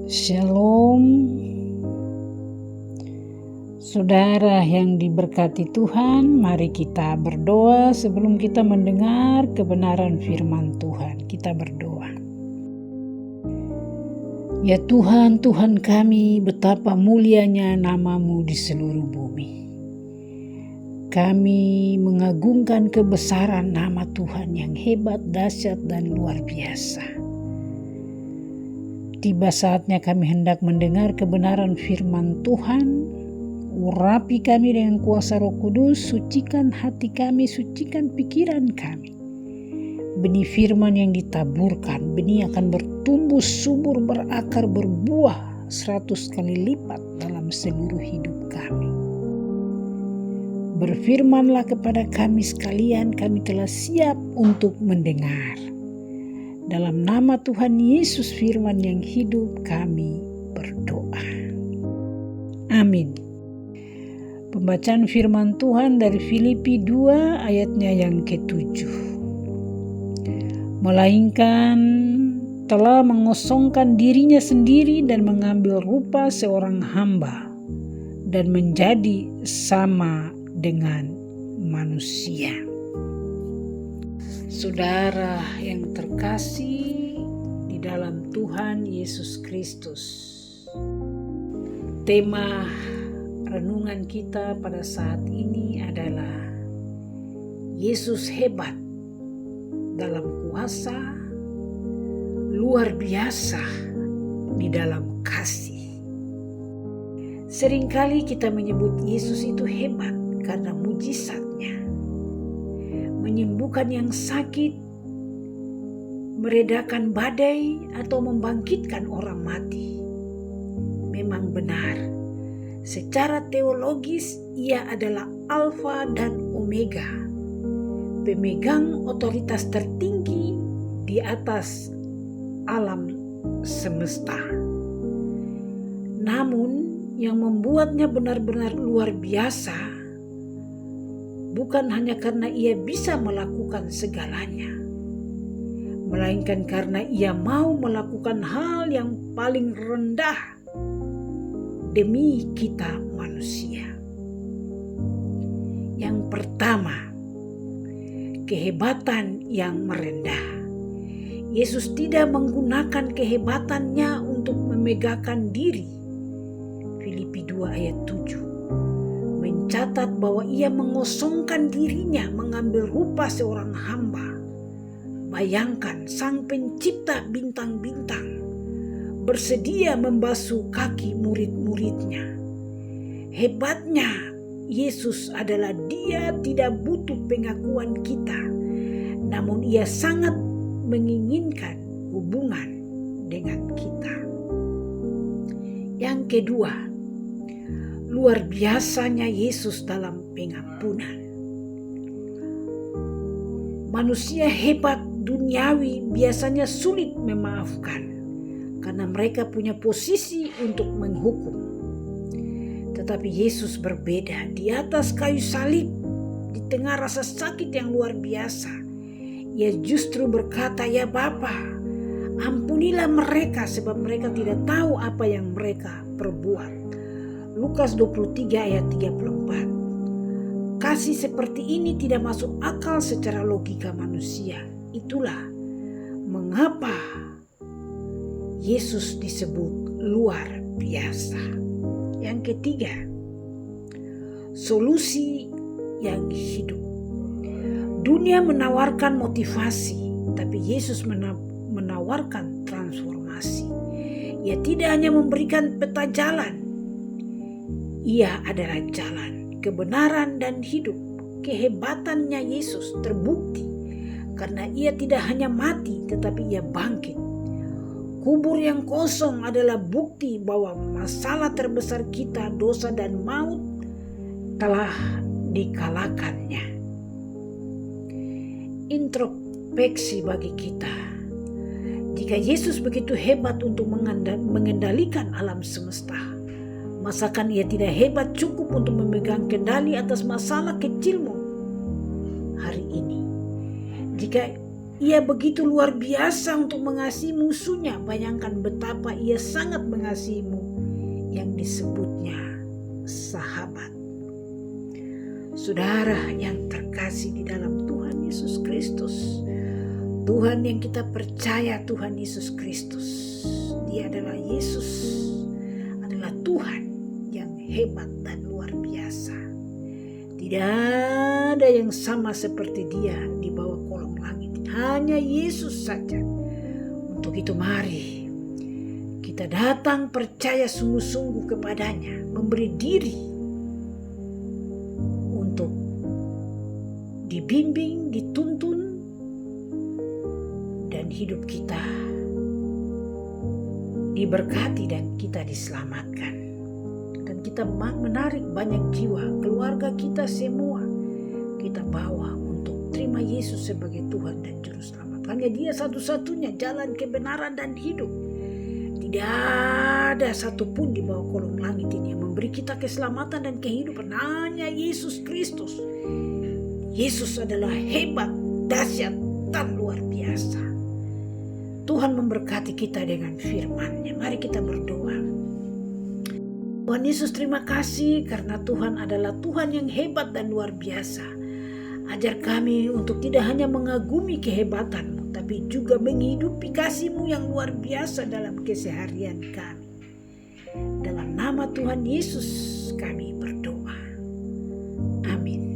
Shalom, saudara yang diberkati Tuhan. Mari kita berdoa sebelum kita mendengar kebenaran firman Tuhan. Kita berdoa. Ya Tuhan, Tuhan kami, betapa mulianya nama-Mu di seluruh bumi. Kami mengagungkan kebesaran nama Tuhan yang hebat, dahsyat, dan luar biasa. Tiba saatnya kami hendak mendengar kebenaran firman Tuhan. Urapi kami dengan kuasa Roh Kudus, sucikan hati kami, sucikan pikiran kami. Benih firman yang ditaburkan, benih akan bertumbuh subur, berakar, berbuah 100 kali lipat dalam seluruh hidup kami. Berfirmanlah kepada kami sekalian, kami telah siap untuk mendengar. Dalam nama Tuhan Yesus firman yang hidup kami berdoa. Amin. Pembacaan firman Tuhan dari Filipi 2 ayatnya yang ke-7. Melainkan telah mengosongkan dirinya sendiri dan mengambil rupa seorang hamba dan menjadi sama dengan manusia. Saudara yang terkasih di dalam Tuhan Yesus Kristus, tema renungan kita pada saat ini adalah Yesus hebat dalam kuasa, luar biasa di dalam kasih. Seringkali kita menyebut Yesus itu hebat karena mujizatnya. Menyembuhkan yang sakit, meredakan badai, atau membangkitkan orang mati. Memang benar, secara teologis ia adalah Alfa dan Omega, pemegang otoritas tertinggi di atas alam semesta. Namun yang membuatnya benar-benar luar biasa bukan hanya karena ia bisa melakukan segalanya, melainkan karena ia mau melakukan hal yang paling rendah demi kita manusia. Yang pertama, kehebatan yang merendah. Yesus tidak menggunakan kehebatannya untuk memegahkan diri. Filipi 2 ayat 7 mencatat bahwa ia mengosongkan dirinya, mengambil rupa seorang hamba. Bayangkan, sang pencipta bintang-bintang bersedia membasuh kaki murid-muridnya. Hebatnya Yesus adalah dia tidak butuh pengakuan kita, namun ia sangat menginginkan hubungan dengan kita. Yang kedua, luar biasanya Yesus dalam pengampunan. Manusia hebat duniawi biasanya sulit memaafkan karena mereka punya posisi untuk menghukum. Tetapi Yesus berbeda. Di atas kayu salib, di tengah rasa sakit yang luar biasa, ia justru berkata, "Ya Bapa, ampunilah mereka sebab mereka tidak tahu apa yang mereka perbuat." Lukas 23 ayat 34. Kasih seperti ini tidak masuk akal secara logika manusia. Itulah mengapa Yesus disebut luar biasa. Yang ketiga, solusi yang hidup. Dunia menawarkan motivasi, tapi Yesus menawarkan transformasi. Ia tidak hanya memberikan peta jalan, ia adalah jalan, kebenaran, dan hidup. Kehebatannya Yesus terbukti karena ia tidak hanya mati tetapi ia bangkit. Kubur yang kosong adalah bukti bahwa masalah terbesar kita, dosa dan maut, telah dikalahkannya. Introspeksi bagi kita. Jika Yesus begitu hebat untuk mengendalikan alam semesta, masakan ia tidak hebat cukup untuk memegang kendali atas masalah kecilmu hari ini? Jika Ia begitu luar biasa untuk mengasihi musuhnya. Bayangkan betapa ia sangat mengasihimu, yang disebutnya sahabat. Saudara yang terkasih di dalam Tuhan Yesus Kristus, Tuhan yang kita percaya, Tuhan Yesus Kristus, Dia adalah Yesus, adalah Tuhan yang hebat dan luar biasa. Tidak ada yang sama seperti Dia di bawah kolong langit, hanya Yesus saja. Untuk itu mari kita datang percaya sungguh-sungguh kepadanya, memberi diri untuk dibimbing, dituntun, dan hidup kita diberkati dan kita diselamatkan. Dan kita menarik banyak jiwa, keluarga kita semua, kita bawa untuk terima Yesus sebagai Tuhan dan Juru Selamat. Hanya Dia satu-satunya jalan kebenaran dan hidup. Tidak ada satupun di bawah kolong langit ini yang memberi kita keselamatan dan kehidupan. Hanya Yesus Kristus. Yesus adalah hebat, dahsyat, dan luar biasa. Tuhan memberkati kita dengan firman-Nya. Mari kita berdoa. Tuhan Yesus, terima kasih karena Tuhan adalah Tuhan yang hebat dan luar biasa. Ajar kami untuk tidak hanya mengagumi kehebatan-Mu, tapi juga menghidupi kasih-Mu yang luar biasa dalam keseharian kami. Dalam nama Tuhan Yesus kami berdoa. Amin.